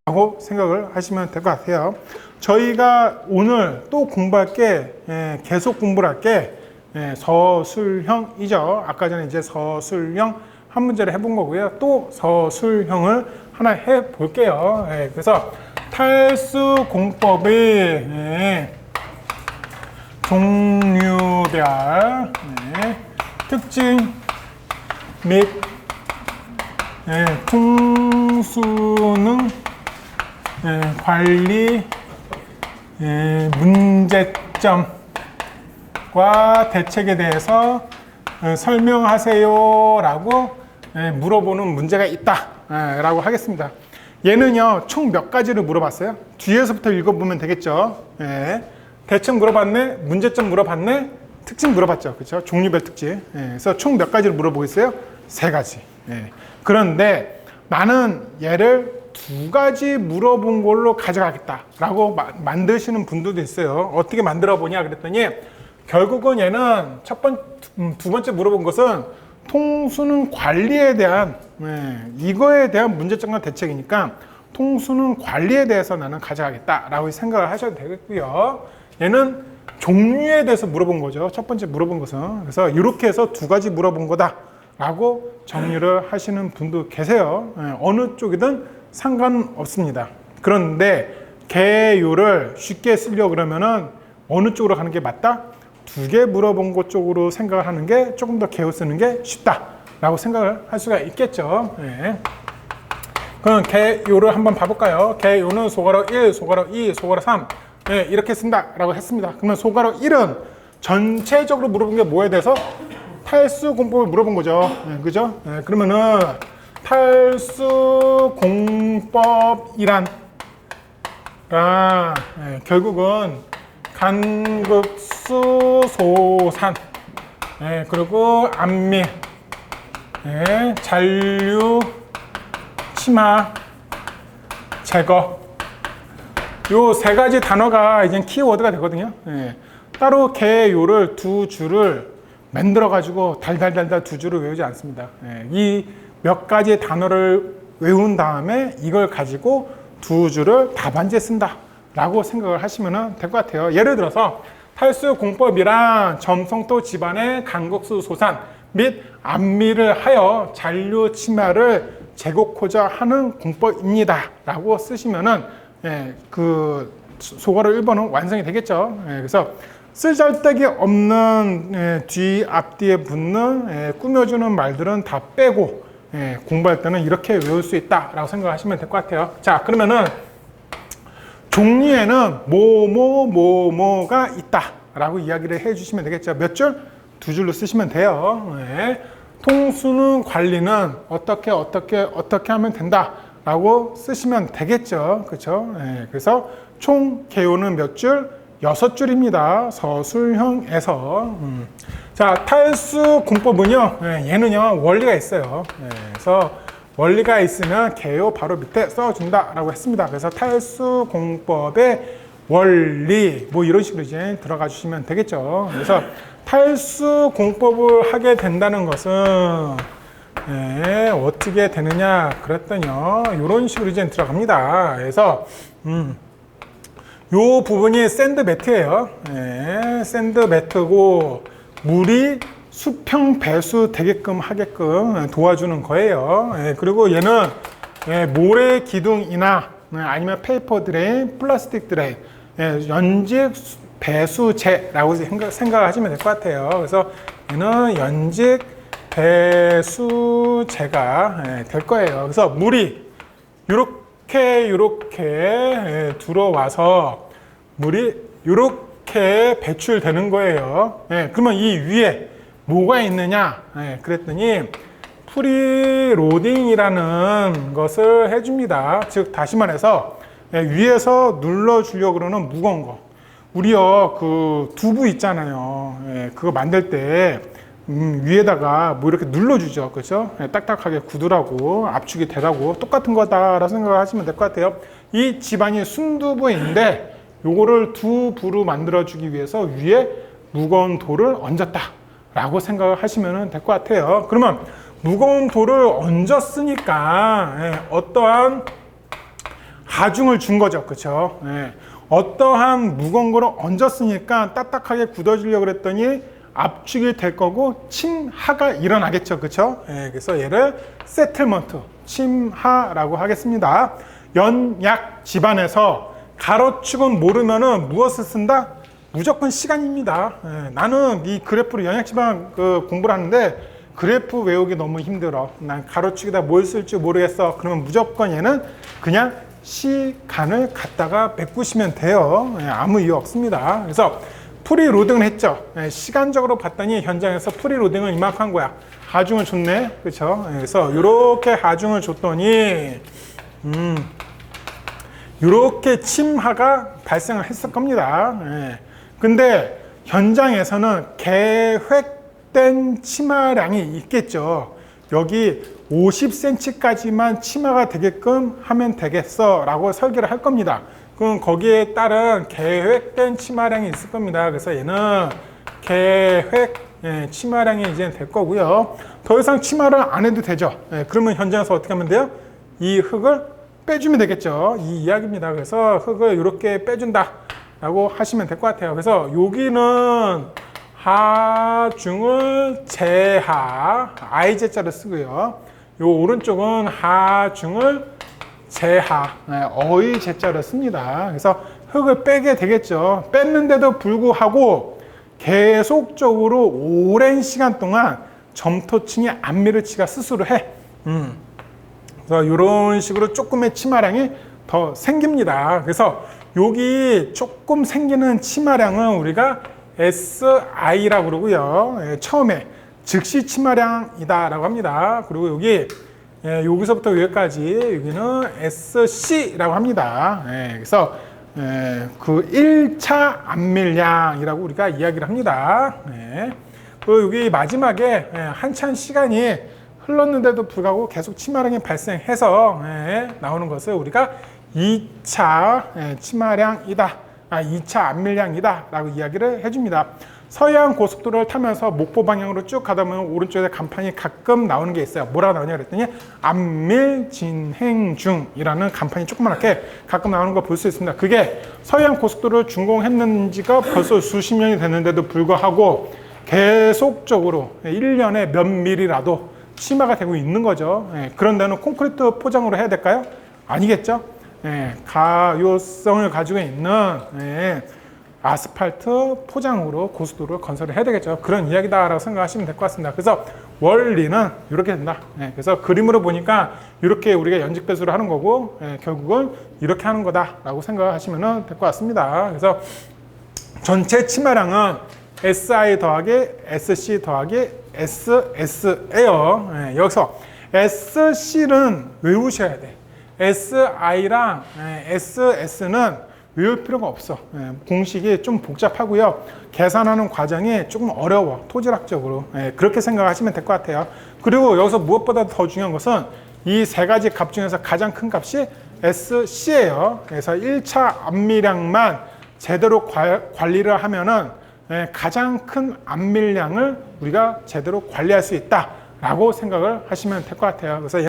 라고 생각을 하시면 될 것 같아요. 저희가 오늘 또 공부할 게 계속 공부를 할 게 서술형이죠. 아까 전에 이제 서술형 한 문제를 해본 거고요. 또 서술형을 하나 해 볼게요. 그래서 탈수 공법의 종류별 특징 및 통수능 관리 문제점과 대책에 대해서 설명하세요 라고 물어보는 문제가 있다 라고 하겠습니다. 얘는요 총 몇 가지를 물어봤어요? 뒤에서부터 읽어보면 되겠죠. 대책 물어봤네, 문제점 물어봤네, 특징 물어봤죠. 그렇죠? 종류별 특징. 그래서 총 몇 가지를 물어보겠어요? 3가지. 그런데 나는 얘를 2가지 물어본 걸로 가져가겠다라고 만드시는 분들도 있어요. 어떻게 만들어 보냐 그랬더니 결국은 얘는 두 번째 물어본 것은 통수능 관리에 대한 이거에 대한 문제점과 대책이니까 통수능 관리에 대해서 나는 가져가겠다라고 생각을 하셔도 되겠고요. 얘는 종류에 대해서 물어본 거죠. 첫 번째 물어본 것은. 그래서 이렇게 해서 2가지 물어본 거다라고 정리를 하시는 분도 계세요. 어느 쪽이든 상관없습니다. 그런데 개요를 쉽게 쓰려고 그러면은 어느 쪽으로 가는 게 맞다? 2개 물어본 것 쪽으로 생각을 하는 게 조금 더 개요 쓰는 게 쉽다라고 생각을 할 수가 있겠죠. 그럼 개요를 한번 봐볼까요? 개요는 소괄호 1, 소괄호 2, 소괄호 3 이렇게 쓴다라고 했습니다. 그러면 소괄호 1은 전체적으로 물어본 게 뭐에 대해서? 탈수 공법을 물어본 거죠. 그죠? 그러면은 탈수 공법이란 결국은 간극수 소산 그리고 암밀 잔류 치마 제거 요 3가지 단어가 이제 키워드가 되거든요. 따로 개요를 2줄을 만들어 가지고 달달달달 2줄을 외우지 않습니다. 이 몇 가지 단어를 외운 다음에 이걸 가지고 2줄을 답안지에 쓴다 라고 생각을 하시면 될 것 같아요. 예를 들어서 탈수 공법이란 점성도 집안의 간극수 소산 및 암밀을 하여 잔류 치마를 제거코자 하는 공법입니다 라고 쓰시면은 그 소괄호 1번은 완성이 되겠죠. 그래서 쓸잘데기 없는 뒤 앞뒤에 붙는 꾸며주는 말들은 다 빼고 공부할 때는 이렇게 외울 수 있다라고 생각하시면 될 것 같아요. 자, 그러면은 종류에는 뭐가 있다라고 이야기를 해주시면 되겠죠. 몇 줄? 2줄로 쓰시면 돼요. 통수능 관리는 어떻게 하면 된다라고 쓰시면 되겠죠. 그렇죠? 그래서 총 개요는 몇 줄? 6줄입니다. 서술형에서. 자, 탈수 공법은요, 얘는요, 원리가 있어요. 그래서 원리가 있으면 개요 바로 밑에 써준다라고 했습니다. 그래서 탈수 공법의 원리, 뭐 이런 식으로 이제 들어가 주시면 되겠죠. 그래서 탈수 공법을 하게 된다는 것은, 어떻게 되느냐 그랬더니요, 이런 식으로 이제 들어갑니다. 그래서, 요 부분이 샌드 매트예요. 샌드 매트고 물이 수평 배수 되게끔 하게끔 도와주는 거예요. 그리고 얘는 모래 기둥이나 아니면 페이퍼 드레인, 플라스틱 드레인, 연직 배수제라고 생각하시면 될 것 같아요. 그래서 얘는 연직 배수제가 될 거예요. 그래서 물이 이렇게 들어와서 물이 이렇게 배출되는 거예요. 그러면 이 위에 뭐가 있느냐? 그랬더니 프리로딩이라는 것을 해줍니다. 즉 다시 말해서 위에서 눌러주려고 그러는 무거운 거. 우리요 그 두부 있잖아요. 그거 만들 때 위에다가 뭐 이렇게 눌러주죠. 그렇죠? 딱딱하게 굳으라고 압축이 되라고 똑같은 거다라고 생각을 하시면 될 것 같아요. 이 집안이 순두부인데 요거를 두부로 만들어주기 위해서 위에 무거운 돌을 얹었다라고 생각을 하시면 될 것 같아요. 그러면 무거운 돌을 얹었으니까 어떠한 하중을 준 거죠. 그렇죠? 예. 어떠한 무거운 거를 얹었으니까 딱딱하게 굳어지려고 그랬더니 압축이 될 거고 침하가 일어나겠죠. 그렇죠? 예. 그래서 얘를 세틀먼트, 침하라고 하겠습니다. 연약 집안에서 가로축은 모르면은 무엇을 쓴다? 무조건 시간입니다. 예. 나는 이 그래프를 연약 집안 공부를 하는데 그래프 외우기 너무 힘들어. 난 가로축에다 뭘 쓸지 모르겠어. 그러면 무조건 얘는 그냥 시간을 갖다가 메꾸시면 돼요. 예, 아무 이유 없습니다. 그래서 프리로딩을 했죠. 예, 시간적으로 봤더니 현장에서 프리로딩을 이만큼 한 거야. 하중을 줬네. 그렇죠? 예, 그래서 이렇게 하중을 줬더니 이렇게 침하가 발생을 했을 겁니다. 예. 근데 현장에서는 계획된 침하량이 있겠죠. 여기 50cm까지만 침하가 되게끔 하면 되겠어 라고 설계를 할 겁니다. 그럼 거기에 따른 계획된 침하량이 있을 겁니다. 그래서 얘는 계획 침하량이 이제 될 거고요. 더 이상 침하를 안 해도 되죠. 그러면 현장에서 어떻게 하면 돼요? 이 흙을 빼주면 되겠죠. 이 이야기입니다. 그래서 흙을 이렇게 빼준다 라고 하시면 될 것 같아요. 그래서 여기는 하중을 제하, IJ자를 쓰고요. 요 오른쪽은 하중을 제하, 어의 제자를 씁니다. 그래서 흙을 빼게 되겠죠. 뺐는데도 불구하고 계속적으로 오랜 시간 동안 점토층이 안미르치가 스스로 해. 그래서 이런 식으로 조금의 침하량이 더 생깁니다. 그래서 여기 조금 생기는 침하량은 우리가 SI라고 그러고요. 처음에 즉시 침하량이다라고 합니다. 그리고 여기서부터 여기까지 여기는 SC라고 합니다. 그래서 그 1차 안밀량이라고 우리가 이야기를 합니다. 그리고 여기 마지막에 한참 시간이 흘렀는데도 불구하고 계속 침하량이 발생해서 나오는 것을 우리가 2차 침하량이다, 2차 안밀량이다 라고 이야기를 해줍니다. 서해안 고속도로를 타면서 목포 방향으로 쭉 가다 보면 오른쪽에 간판이 가끔 나오는 게 있어요. 뭐라고 나오냐 그랬더니 안밀 진행 중이라는 간판이 조그맣게 가끔 나오는 거 볼 수 있습니다. 그게 서해안 고속도로를 준공했는 지가 벌써 수십 년이 됐는데도 불구하고 계속적으로 1년에 몇 밀이라도 심화가 되고 있는 거죠. 그런 데는 콘크리트 포장으로 해야 될까요? 아니겠죠? 가요성을 가지고 있는 아스팔트 포장으로 고속도로를 건설을 해야 되겠죠. 그런 이야기다라고 생각하시면 될 것 같습니다. 그래서 원리는 이렇게 된다. 그래서 그림으로 보니까 이렇게 우리가 연직 배수를 하는 거고 결국은 이렇게 하는 거다라고 생각하시면 될 것 같습니다. 그래서 전체 침하량은 SI 더하기 SC 더하기 SS예요. 여기서 SC는 외우셔야 돼. SI랑 SS는 외울 필요가 없어. 공식이 좀 복잡하고요. 계산하는 과정이 조금 어려워. 토지학적으로. 그렇게 생각하시면 될 것 같아요. 그리고 여기서 무엇보다 더 중요한 것은 이 세 가지 값 중에서 가장 큰 값이 SC예요. 그래서 1차 안밀량만 제대로 관리를 하면은 가장 큰 안밀량을 우리가 제대로 관리할 수 있다라고 생각을 하시면 될 것 같아요. 그래서